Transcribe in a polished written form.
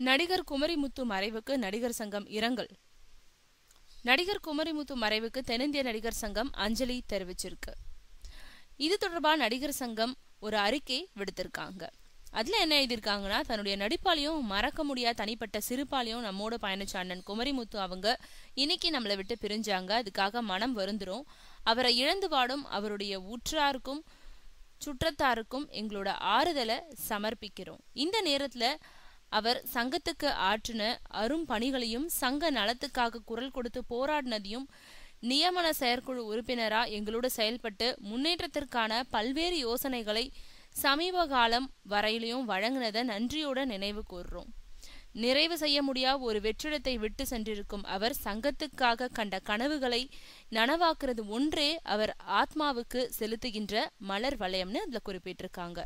நடிகர் குமரிமுத்து மறைவுக்கு நடிகர் சங்கம் இரங்கல். நடிகர் குமரிமுத்து மறைவுக்கு தென்னிந்திய நடிகர் சங்கம் அஞ்சலி தெரிவிச்சிருக்கு. இது தொடர்பாக நடிகர் சங்கம் ஒரு அறிக்கை விடுத்திருக்காங்க. அதுல என்ன எழுதியிருக்காங்கன்னா, தன்னுடைய நடிப்பாலையும் மறக்க முடியாத தனிப்பட்ட சிறுபாலையும் நம்மோட பயணிச்ச அண்ணன் குமரிமுத்து அவங்க இன்னைக்கு நம்மளை விட்டு பிரிஞ்சாங்க. அதுக்காக மனம் வருந்துரும். அவரை இழந்து வாடும் அவருடைய உற்றாருக்கும் சுற்றத்தாருக்கும் எங்களோட ஆறுதலை சமர்ப்பிக்கிறோம். இந்த நேரத்துல அவர் சங்கத்துக்கு ஆற்றின அரும் பணிகளையும் சங்க நலத்துக்காக குரல் கொடுத்து போராடினதையும் நியமன செயற்குழு உறுப்பினரா எங்களோட செயல்பட்டு முன்னேற்றத்திற்கான பல்வேறு யோசனைகளை சமீப காலம் வரையிலையும் வழங்கினதை நன்றியோட நினைவு கூர்றோம். நிறைவு செய்ய முடியாத ஒரு வெற்றிடத்தை விட்டு சென்றிருக்கும் அவர் சங்கத்துக்காக கண்ட கனவுகளை நனவாக்குறது ஒன்றே அவர் ஆத்மாவுக்கு செலுத்துகின்ற மலர் வளையம்னு அதுல குறிப்பிட்டிருக்காங்க.